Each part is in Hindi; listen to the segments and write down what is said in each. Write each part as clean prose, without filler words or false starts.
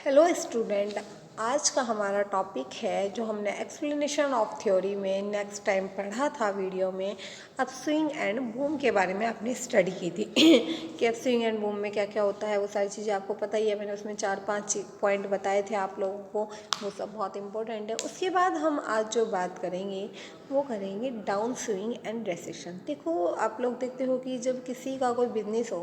Hello student. आज का हमारा टॉपिक है जो हमने एक्सप्लेनेशन ऑफ थ्योरी में नेक्स्ट टाइम पढ़ा था वीडियो में, अपस्विंग एंड बूम के बारे में आपने स्टडी की थी कि अपस्विंग एंड बूम में क्या क्या होता है। वो सारी चीज़ें आपको पता ही है, मैंने उसमें 4-5 पॉइंट बताए थे आप लोगों को, वो सब बहुत इंपॉर्टेंट है। उसके बाद हम आज जो बात करेंगे वो करेंगे डाउन स्विंग एंड रेसेशन। देखो, आप लोग देखते हो कि जब किसी का कोई बिजनेस हो,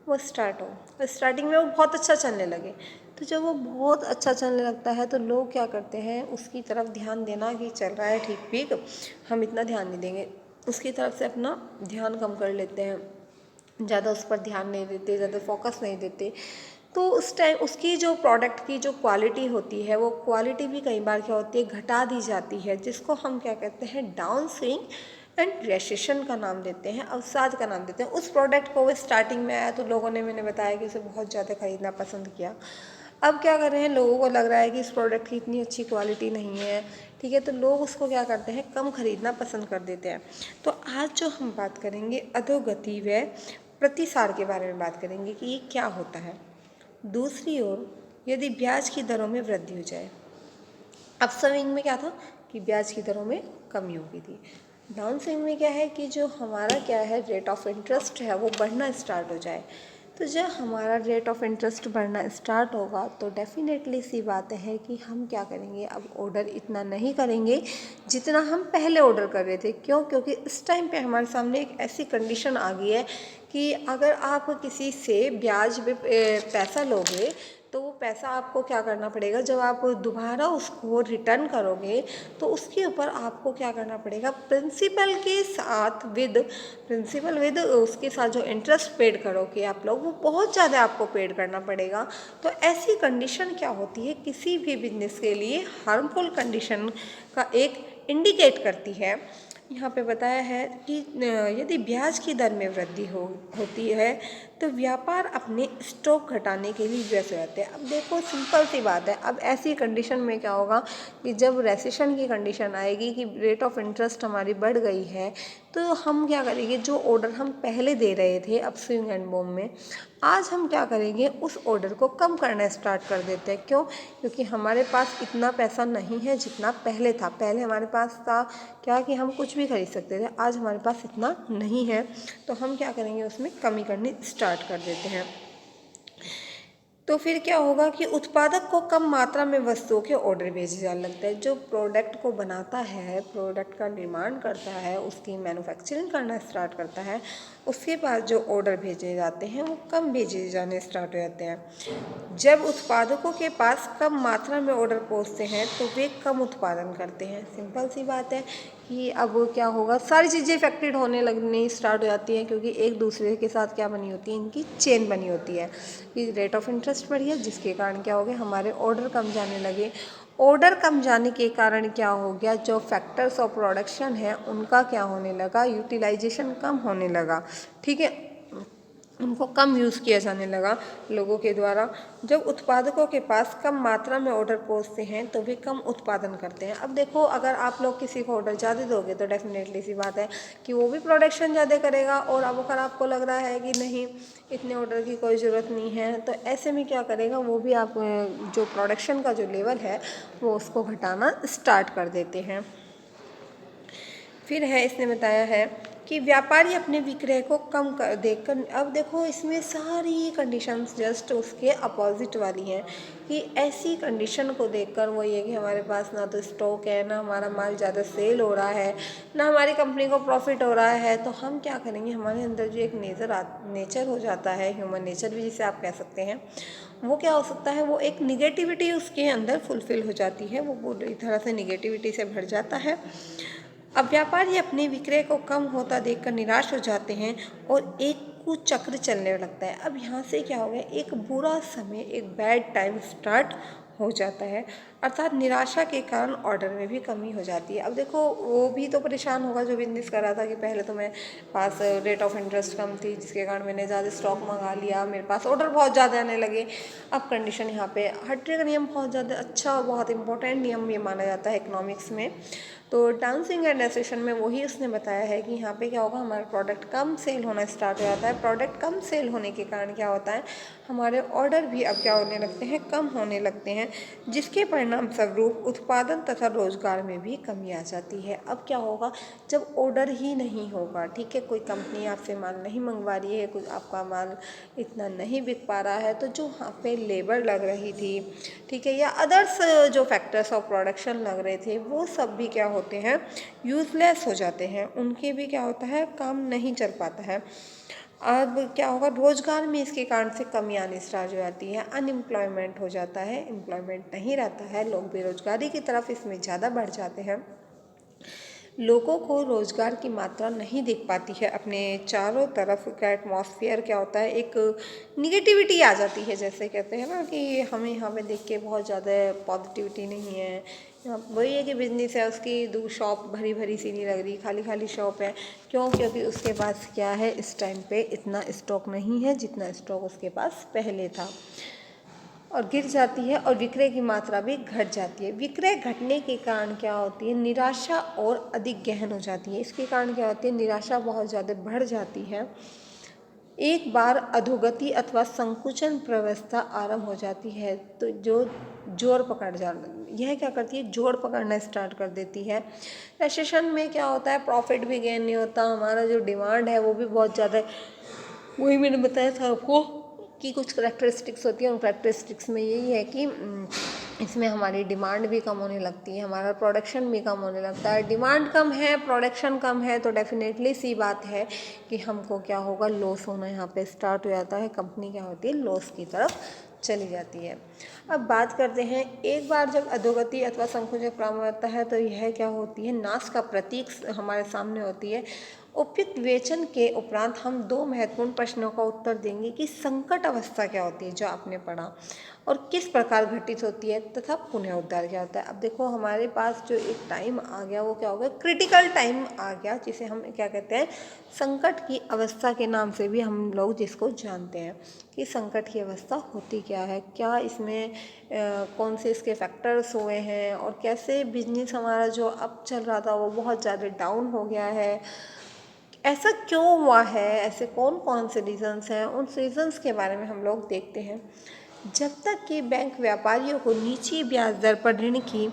वो स्टार्ट हो, स्टार्टिंग में वो बहुत अच्छा चलने लगे, तो जब वो बहुत अच्छा चलने लगता है तो लोग क्या करते हैं, उसकी तरफ ध्यान देना कि चल रहा है ठीक ठीक, हम इतना ध्यान नहीं देंगे, उसकी तरफ से अपना ध्यान कम कर लेते हैं, ज़्यादा उस पर ध्यान नहीं देते, ज़्यादा फोकस नहीं देते। तो उस टाइम उसकी जो प्रोडक्ट की जो क्वालिटी होती है, वो क्वालिटी भी कई बार क्या होती है, घटा दी जाती है, जिसको हम क्या कहते हैं, डाउन स्विंग एंड रेसेशन का नाम देते हैं, अवसाद का नाम देते हैं। उस प्रोडक्ट को वो स्टार्टिंग में आया तो लोगों ने, मैंने बताया कि उसे बहुत ज़्यादा खरीदना पसंद किया। अब क्या कर रहे हैं, लोगों को लग रहा है कि इस प्रोडक्ट की इतनी अच्छी क्वालिटी नहीं है, ठीक है, तो लोग उसको क्या करते हैं, कम खरीदना पसंद कर देते हैं। तो आज जो हम बात करेंगे अधोगति व प्रतिसार के बारे में बात करेंगे कि ये क्या होता है। दूसरी ओर, यदि ब्याज की दरों में वृद्धि हो जाए, अपस्विंग में क्या था कि ब्याज की दरों में कमी हो गई थी, डाउन स्विंग में क्या है कि जो हमारा क्या है, रेट ऑफ इंटरेस्ट है वो बढ़ना स्टार्ट हो जाए। तो जब हमारा रेट ऑफ इंटरेस्ट बढ़ना स्टार्ट होगा तो डेफिनेटली सी बात है कि हम क्या करेंगे, अब ऑर्डर इतना नहीं करेंगे जितना हम पहले ऑर्डर कर रहे थे। क्यों? क्योंकि इस टाइम पे हमारे सामने एक ऐसी कंडीशन आ गई है कि अगर आप किसी से ब्याज पे पैसा लोगे तो वो पैसा आपको क्या करना पड़ेगा, जब आप दोबारा उसको रिटर्न करोगे तो उसके ऊपर आपको क्या करना पड़ेगा, प्रिंसिपल विद उसके साथ जो इंटरेस्ट पेड करोगे आप लोग, वो बहुत ज़्यादा आपको पेड करना पड़ेगा। तो ऐसी कंडीशन क्या होती है, किसी भी बिजनेस के लिए हार्मफुल कंडीशन का एक इंडिकेट करती है। यहाँ पे बताया है कि यदि ब्याज की दर में वृद्धि होती है तो व्यापार अपने स्टॉक घटाने के लिए व्यस्त हो जाते हैं। अब देखो, सिंपल सी बात है, अब ऐसी कंडीशन में क्या होगा कि जब रेसेशन की कंडीशन आएगी कि रेट ऑफ इंटरेस्ट हमारी बढ़ गई है, तो हम क्या करेंगे, जो ऑर्डर हम पहले दे रहे थे अपस्विंग एंड बूम में, आज हम क्या करेंगे, उस ऑर्डर को कम करना स्टार्ट कर देते हैं। क्यों? क्योंकि हमारे पास इतना पैसा नहीं है जितना पहले था। पहले हमारे पास था क्या कि हम कुछ भी खरीद सकते थे, आज हमारे पास इतना नहीं है, तो हम क्या करेंगे, उसमें कमी करनी स्टार्ट कर देते हैं। तो फिर क्या होगा कि उत्पादक को कम मात्रा में वस्तुओं के ऑर्डर भेजे जाने लगता है। जो प्रोडक्ट को बनाता है, प्रोडक्ट का निर्माण करता है, उसकी मैन्युफैक्चरिंग करना स्टार्ट करता है, उसके बाद जो ऑर्डर भेजे जाते हैं वो कम भेजे जाने स्टार्ट हो जाते हैं। जब उत्पादकों के पास कम मात्रा में ऑर्डर पहुंचते हैं तो वे कम उत्पादन करते हैं। सिंपल सी बात है कि अब क्या होगा, सारी चीज़ें इफेक्टेड होने लगनी स्टार्ट हो जाती हैं, क्योंकि एक दूसरे के साथ क्या बनी होती है, इनकी चेन बनी होती है कि रेट ऑफ इंटरेस्ट बढ़ी है, जिसके कारण क्या हो गया, हमारे ऑर्डर कम जाने लगे। ऑर्डर कम जाने के कारण क्या हो गया, जो फैक्टर्स ऑफ प्रोडक्शन है उनका क्या होने लगा, यूटिलाइजेशन कम होने लगा, ठीक है, उनको कम यूज़ किया जाने लगा लोगों के द्वारा। जब उत्पादकों के पास कम मात्रा में ऑर्डर पहुंचते हैं तो वे कम उत्पादन करते हैं। अब देखो, अगर आप लोग किसी को ऑर्डर ज़्यादा दोगे तो डेफिनेटली सी बात है कि वो भी प्रोडक्शन ज़्यादा करेगा, और अब अगर आपको लग रहा है कि नहीं, इतने ऑर्डर की कोई ज़रूरत नहीं है, तो ऐसे में क्या करेगा, वो भी आप जो प्रोडक्शन का जो लेवल है वो उसको घटाना स्टार्ट कर देते हैं। फिर है, इसने बताया है कि व्यापारी अपने विक्रय को कम कर देकर, अब देखो इसमें सारी कंडीशंस जस्ट उसके अपोजिट वाली हैं कि ऐसी कंडीशन को देखकर वो ये कि हमारे पास ना तो स्टॉक है, ना हमारा माल ज़्यादा सेल हो रहा है, ना हमारी कंपनी को प्रॉफिट हो रहा है, तो हम क्या करेंगे, हमारे अंदर जो एक नेचर हो जाता है, ह्यूमन नेचर भी जिसे आप कह सकते हैं, वो क्या हो सकता है, वो एक निगेटिविटी उसके अंदर फुलफिल हो जाती है, वो पूरी तरह से निगेटिविटी से भर जाता है। अब व्यापारी अपने विक्रय को कम होता देखकर निराश हो जाते हैं और एक कुचक्र चलने लगता है। अब यहाँ से क्या हो गया, एक बुरा समय, एक बैड टाइम स्टार्ट हो जाता है, अर्थात निराशा के कारण ऑर्डर में भी कमी हो जाती है। अब देखो, वो भी तो परेशान होगा जो बिजनेस कर रहा था कि पहले तो मेरे पास रेट ऑफ इंटरेस्ट कम थी, जिसके कारण मैंने ज़्यादा स्टॉक मंगा लिया, मेरे पास ऑर्डर बहुत ज़्यादा आने लगे। अब कंडीशन यहाँ पे, हर ट्रे का नियम बहुत ज़्यादा अच्छा और बहुत इंपॉर्टेंट नियम ये माना जाता है इकोनॉमिक्स में। तो डांसिंग एंड एसोसिएशन में वही उसने बताया है कि यहाँ पे क्या होगा, हमारा प्रोडक्ट कम सेल होना स्टार्ट हो जाता है। प्रोडक्ट कम सेल होने के कारण क्या होता है, हमारे ऑर्डर भी अब क्या होने लगते हैं, कम होने लगते हैं, जिसके परिणाम स्वरूप उत्पादन तथा रोजगार में भी कमी आ जाती है। अब क्या होगा, जब ऑर्डर ही नहीं होगा, ठीक है, कोई कंपनी आपसे माल नहीं मंगवा रही है, कोई आपका माल इतना नहीं बिक पा रहा है, तो जो वहाँ पे लेबर लग रही थी, ठीक है, या अदर्स जो फैक्टर्स ऑफ प्रोडक्शन लग रहे थे, वो सब भी क्या होते हैं, यूजलेस हो जाते हैं, उनके भी क्या होता है, काम नहीं चल पाता है। अब क्या होगा, रोजगार में इसके कारण से कमी आनी स्टार्ट हो जाती है, अनएम्प्लॉयमेंट हो जाता है, एम्प्लॉयमेंट नहीं रहता है, लोग बेरोजगारी की तरफ इसमें ज़्यादा बढ़ जाते हैं। लोगों को रोज़गार की मात्रा नहीं दिख पाती है, अपने चारों तरफ का एटमॉस्फेयर क्या होता है, एक निगेटिविटी आ जाती है, जैसे कहते हैं ना कि हमें यहाँ पे देख के बहुत ज़्यादा पॉजिटिविटी नहीं है। वही है कि बिजनेस है, उसकी दो शॉप भरी भरी सी नहीं लग रही, खाली खाली शॉप है। क्यों? क्योंकि उसके पास क्या है, इस टाइम पे इतना स्टॉक नहीं है जितना स्टॉक उसके पास पहले था, और गिर जाती है, और विक्रय की मात्रा भी घट जाती है। विक्रय घटने के कारण क्या होती है, निराशा और अधिक गहन हो जाती है। इसके कारण क्या होती है, निराशा बहुत ज़्यादा बढ़ जाती है। एक बार अधोगति अथवा संकुचन प्रवस्था आरंभ हो जाती है, तो जो जोर पकड़ जाना, यह क्या करती है, जोड़ पकड़ना स्टार्ट कर देती है। रिसेशन में क्या होता है, प्रॉफिट भी गेन नहीं होता, हमारा जो डिमांड है वो भी बहुत ज़्यादा, वही मैंने बताया था आपको कि कुछ करेक्टरिस्टिक्स होती है, उन करेक्टरिस्टिक्स में यही है कि इसमें हमारी डिमांड भी कम होने लगती है, हमारा प्रोडक्शन भी कम होने लगता है। डिमांड कम है, प्रोडक्शन कम है, तो डेफिनेटली सी बात है कि हमको क्या होगा, लॉस होना यहाँ पे स्टार्ट हो जाता है, कंपनी क्या होती है, लॉस की तरफ चली जाती है। अब बात करते हैं, एक बार जब अधोगति अथवा संकुचन प्रारंभ होता है, तो यह क्या होती है, नाश का प्रतीक हमारे सामने होती है। उपयुक्त विवेचन के उपरांत हम दो महत्वपूर्ण प्रश्नों का उत्तर देंगे कि संकट अवस्था क्या होती है, जो आपने पढ़ा, और किस प्रकार घटित होती है, तथा पुनः उद्धार क्या होता है। अब देखो, हमारे पास जो एक टाइम आ गया, वो क्या हो गया, क्रिटिकल टाइम आ गया, जिसे हम क्या कहते हैं, संकट की अवस्था के नाम से भी हम लोग जिसको जानते हैं कि संकट की अवस्था होती क्या है, क्या इसमें कौन से इसके फैक्टर्स हुए हैं, और कैसे बिजनेस हमारा जो अप चल रहा था वो बहुत ज़्यादा डाउन हो गया है, ऐसा क्यों हुआ है, ऐसे कौन कौन से रीजंस हैं, उन रीजंस के बारे में हम लोग देखते हैं। जब तक कि बैंक व्यापारियों को नीची ब्याज दर पर ऋण की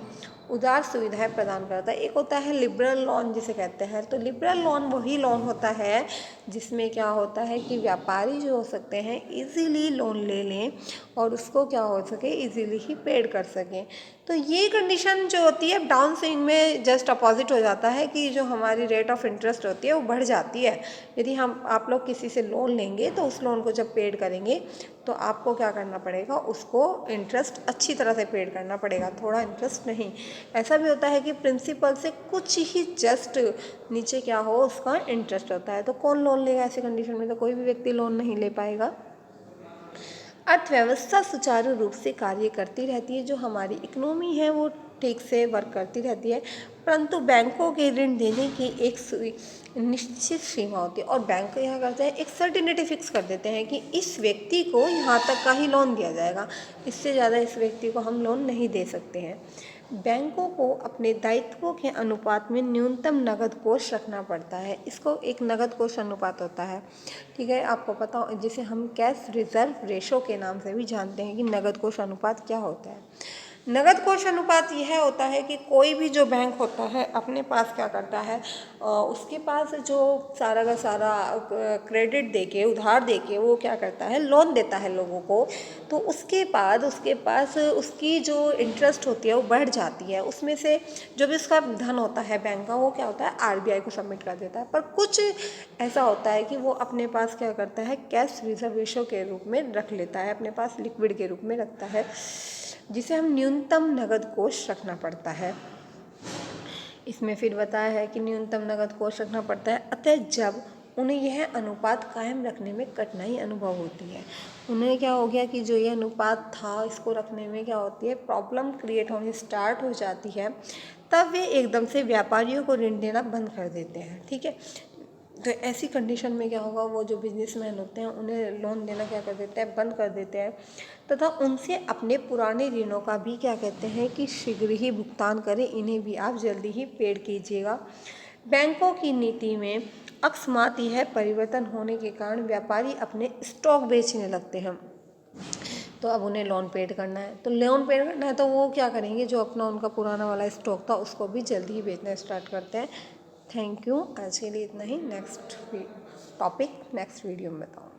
उदार सुविधाएं प्रदान करता है। एक होता है लिबरल लोन जिसे कहते हैं, तो लिबरल लोन वही लोन होता है जिसमें क्या होता है कि व्यापारी जो हो सकते हैं इजीली लोन ले लें और उसको क्या हो सके, इजीली ही पेड कर सकें। तो ये कंडीशन जो होती है डाउन स्विंग में जस्ट अपोजिट हो जाता है कि जो हमारी रेट ऑफ इंटरेस्ट होती है वो बढ़ जाती है। यदि आप लोग किसी से लोन लेंगे तो उस लोन को जब पेड करेंगे तो आपको क्या करना पड़ेगा, उसको इंटरेस्ट अच्छी तरह से पेड करना पड़ेगा, थोड़ा इंटरेस्ट नहीं। ऐसा भी होता है कि प्रिंसिपल से कुछ ही जस्ट नीचे क्या हो, उसका इंटरेस्ट होता है। तो कौन लोन लेगा ऐसी कंडीशन में, तो कोई भी व्यक्ति लोन नहीं ले पाएगा। अर्थव्यवस्था सुचारू रूप से कार्य करती रहती है, जो हमारी इकोनॉमी है वो ठीक से वर्क करती रहती है, परंतु बैंकों के ऋण देने की एक निश्चित सीमा होती है, और बैंक क्या करते हैं, एक सर्टिनिटी फिक्स कर देते हैं कि इस व्यक्ति को यहाँ तक का ही लोन दिया जाएगा, इससे ज़्यादा इस व्यक्ति को हम लोन नहीं दे सकते हैं। बैंकों को अपने दायित्वों के अनुपात में न्यूनतम नगद कोष रखना पड़ता है, इसको एक नगद कोष अनुपात होता है, ठीक है, आपको पता हो, जिसे हम कैश रिजर्व रेशो के नाम से भी जानते हैं कि नगद कोष अनुपात क्या होता है। नगद कोष अनुपात यह होता है कि कोई भी जो बैंक होता है अपने पास क्या करता है, उसके पास जो सारा का सारा क्रेडिट देके, उधार देके वो क्या करता है, लोन देता है लोगों को, तो उसके बाद उसके पास उसकी जो इंटरेस्ट होती है वो बढ़ जाती है, उसमें से जो भी उसका धन होता है बैंक का वो क्या होता है, आरबीआई को सबमिट कर देता है। पर कुछ ऐसा होता है कि वो अपने पास क्या करता है, कैश रिजर्व रेशो के रूप में रख लेता है, अपने पास लिक्विड के रूप में रखता है, जिसे हम न्यूनतम नगद कोष रखना पड़ता है। इसमें फिर बताया है कि न्यूनतम नगद कोष रखना पड़ता है, अतः जब उन्हें यह अनुपात कायम रखने में कठिनाई अनुभव होती है, उन्हें क्या हो गया कि जो ये अनुपात था इसको रखने में क्या होती है, प्रॉब्लम क्रिएट होनी स्टार्ट हो जाती है, तब वे एकदम से व्यापारियों को ऋण देना बंद कर देते हैं, ठीक है। तो ऐसी कंडीशन में क्या होगा, वो जो बिजनेसमैन होते हैं उन्हें लोन देना क्या कर देते हैं, बंद कर देते हैं तथा उनसे अपने पुराने ऋणों का भी क्या कहते हैं कि शीघ्र ही भुगतान करें, इन्हें भी आप जल्दी ही पेड कीजिएगा। बैंकों की नीति में अकस्मात यह परिवर्तन होने के कारण व्यापारी अपने स्टॉक बेचने लगते हैं। तो अब उन्हें लोन पेड करना है, तो लोन पेड करना है तो वो क्या करेंगे, जो अपना उनका पुराना वाला स्टॉक था उसको भी जल्दी ही बेचना स्टार्ट करते हैं। थैंक यू, आज के लिए इतना ही। नेक्स्ट टॉपिक नेक्स्ट वीडियो में बताऊँ।